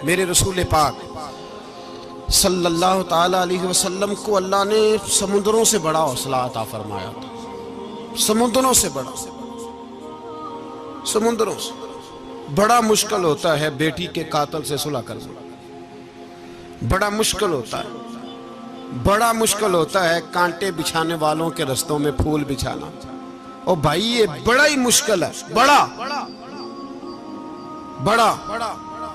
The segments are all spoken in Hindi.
मेरे रसूल पाक सल्लल्लाहु ताला अलैहि वसल्लम को अल्लाह ने समुद्रों से बड़ा हौसला अता फरमाया था। समुद्रों से बड़ा, समुद्रों से बड़ा मुश्किल होता है बेटी के कातिल से सुलह करना, बड़ा मुश्किल होता है, बड़ा मुश्किल होता है कांटे बिछाने वालों के रस्तों में फूल बिछाना। और भाई ये बड़ा ही मुश्किल है, बड़ा बड़ा।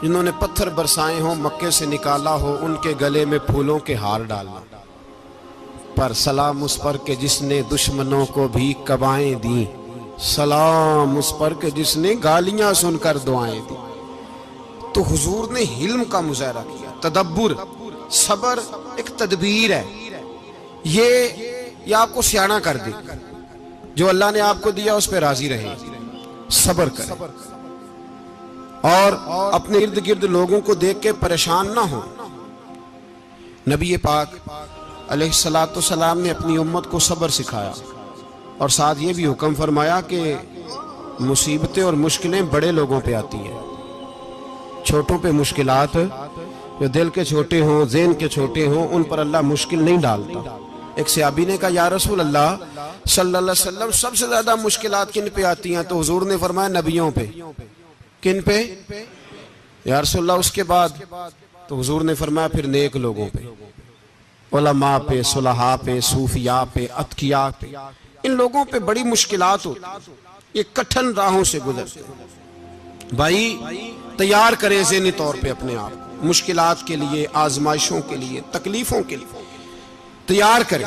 जिन्होंने पत्थर बरसाए हो, मक्के से निकाला हो, उनके गले में फूलों के हार डालना। पर सलाम उस पर के जिसने दुश्मनों को भी कबाएं दी, सलाम उस पर के जिसने गालियां सुनकर दुआएं दी। तो हुजूर ने हिल्म का मुजाहरा किया, तदब्बुर, सबर एक तदबीर है। ये आपको सियाना कर दे। जो अल्लाह ने आपको दिया उस पर राजी रहे, सबर करें और अपने इर्द गिर्द लोगों को देख के परेशान ना हो। नबी पाक अलैहिस्सलातु सलाम ने अपनी उम्मत को सब्र सिखाया और साथ ये भी हुक्म फरमाया कि मुसीबतें और मुश्किलें बड़े लोगों पे आती हैं, छोटों पे मुश्किलात, जो दिल के छोटे हों, ज़हन के छोटे हों, उन पर अल्लाह मुश्किल नहीं डालता। एक सहाबी ने कहा, या रसूल अल्लाह सल्लल्लाहु अलैहि वसल्लम, सबसे ज्यादा मुश्किलात किन पे आती हैं? तो हुजूर ने फरमाया नबियों पे। किन पे या रसूल अल्लाह? उसके बाद तो हुजूर ने फरमाया फिर नेक लोगों पे, उलमा पे, सुलहा पे, सूफिया पे, अतकिया पे। इन लोगों पे बड़ी मुश्किलात होती, ये कठिन राहों से गुजरते। भाई तैयार करें ज़हनी तौर पे अपने आप मुश्किलात के लिए, आजमाइशों के लिए, तकलीफों के लिए तैयार करें।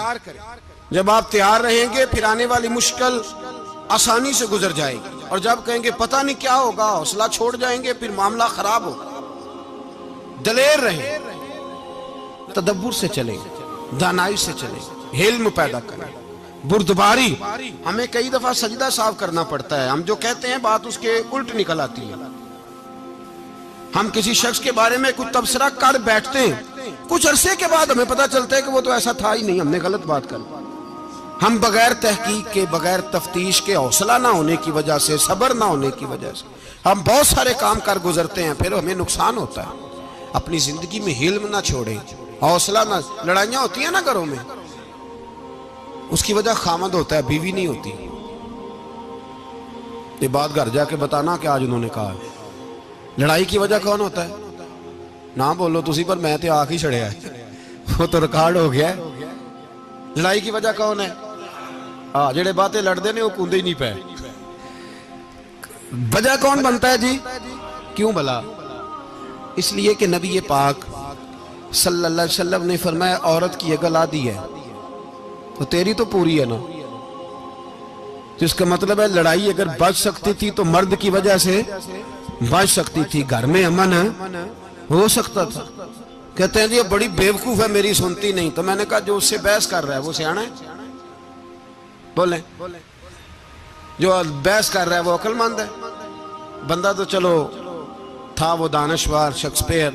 जब आप तैयार रहेंगे फिर आने वाली मुश्किल आसानी से गुजर जाएगी। और जब कहेंगे पता नहीं क्या होगा, हौसला छोड़ जाएंगे, फिर मामला खराब होगा। दलेर रहें, तदब्बुर से चलें, दानाई से चलें, हिल्म पैदा करें, बुर्दबारी। हमें कई दफा सजदा साफ करना पड़ता है, हम जो कहते हैं बात उसके उल्ट निकल आती है। हम किसी शख्स के बारे में कुछ तबसरा कर बैठते हैं, कुछ अरसे के बाद हमें पता चलता है कि वो तो ऐसा था ही नहीं, हमने गलत बात कर। हम बगैर तहकीक के, बगैर तफ्तीश के, हौसला ना होने की वजह से, सब्र ना होने की वजह से हम बहुत सारे काम कर गुजरते हैं, फिर हमें नुकसान होता है। अपनी जिंदगी में हिल्म ना छोड़ें, हौसला ना। लड़ाइयां होती है ना घरों में, उसकी वजह खामद होता है, बीवी नहीं होती। ये बात घर जाके बताना कि आज उन्होंने कहा है। लड़ाई की वजह कौन होता है? ना बोलो तुसी, पर मैं तो आख ही छड़िया है, वो तो रिकॉर्ड हो गया है। लड़ाई की वजह कौन है? हाँ, जेड़े बातें लड़ते ने वो कूदे ही नहीं पे। वजह कौन बनता है जी? क्यों भला? इसलिए कि नबी पाक सल्लल्लाहु अलैहि वसल्लम ने फरमाया औरत की अकल आधी है तो तेरी तो पूरी है ना। जिसका मतलब है लड़ाई अगर बच सकती थी तो मर्द की वजह से बच सकती थी, घर में अमन हो सकता था। कहते हैं जी ये बड़ी बेवकूफ है, मेरी सुनती नहीं। तो मैंने कहा जो उससे बहस कर रहा है वो सियाना है? बोले जो बहस कर रहा है वो अक्लमंद है? बंदा तो चलो था वो दानश्वर शेक्सपियर,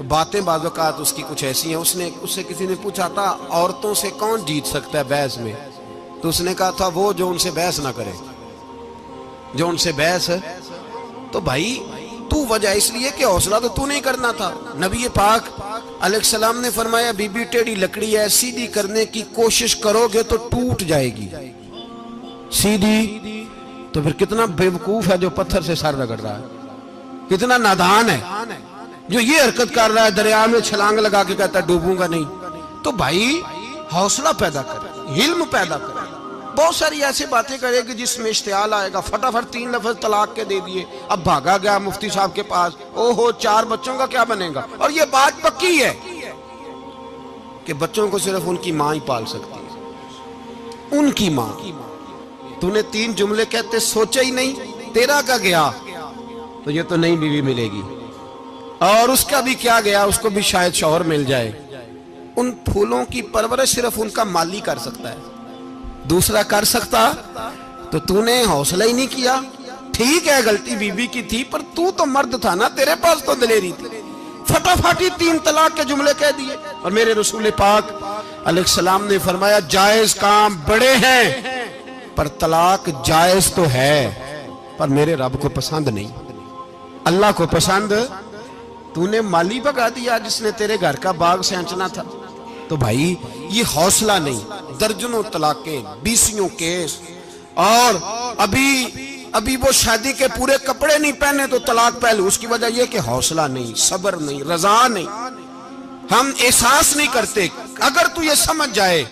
बातें बाज़-औक़ात उसकी कुछ ऐसी हैं। उससे किसी ने पूछा था औरतों से कौन जीत सकता है बहस में, तो उसने कहा था वो जो उनसे बहस ना करे, जो उनसे बहस है। तो भाई तू वजह इसलिए कि हौसला तो तू नहीं करना था। नबी पाक अलैहिस्सलाम ने फरमाया बीबी टेढ़ी लकड़ी है, सीधी करने की कोशिश करोगे तो टूट जाएगी। सीधी तो फिर कितना बेवकूफ है जो पत्थर से सर रगड़ रहा है, कितना नादान है जो ये हरकत कर रहा है, दरिया में छलांग लगा के कहता है डूबूंगा नहीं। तो भाई हौसला पैदा करे, हिल्म पैदा करे। बहुत सारी ऐसी बातें करेगी जिसमें इश्तियाल आएगा, फटाफट 3 लफ्ज तलाक के दे दिए, अब भागा गया मुफ्ती साहब के पास, ओहो 4 बच्चों का क्या बनेगा। और ये बात पक्की है कि बच्चों को सिर्फ उनकी मां ही पाल सकती है, उनकी मां। तूने 3 जुमले कहते सोचा ही नहीं, तेरा का गया तो ये तो नई बीवी मिलेगी, और उसका भी क्या गया, उसको भी शायद शौहर मिल जाए। उन फूलों की परवरिश सिर्फ उनका माली कर सकता है, दूसरा कर सकता। तो तूने हौसला ही नहीं किया। ठीक है गलती बीबी की थी, पर तू तो मर्द था ना, तेरे पास तो दलेरी थी। फटाफटी 3 तलाक के जुमले कह दिए। और मेरे रसूल पाक अलैहिस्सलाम ने फरमाया जायज काम बड़े हैं, पर तलाक जायज तो है पर मेरे रब को पसंद नहीं, अल्लाह को पसंद तूने माली भगा दिया जिसने तेरे घर का बाग सेंचना था। तो भाई ये हौसला नहीं, दर्जनों तलाकें, 20 केस, और अभी वो शादी के पूरे कपड़े नहीं पहने तो तलाक पहले। उसकी वजह यह कि हौसला नहीं, सब्र नहीं, रजा नहीं, हम एहसास नहीं करते। अगर तू ये समझ जाए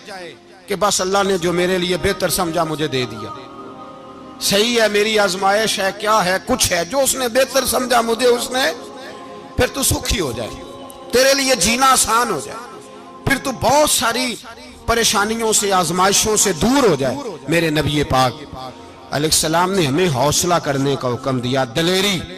कि बस अल्लाह ने जो मेरे लिए बेहतर समझा मुझे दे दिया, सही है, मेरी आजमाइश है, क्या है, कुछ है, जो उसने बेहतर समझा मुझे उसने, फिर तू सुखी हो जाए, तेरे लिए जीना आसान हो जाए, फिर तू बहुत सारी परेशानियों से, आजमाइशों से दूर हो जाए। मेरे नबी पाक अलैहिस्सलाम ने हमें हौसला करने का हुक्म दिया, दलेरी।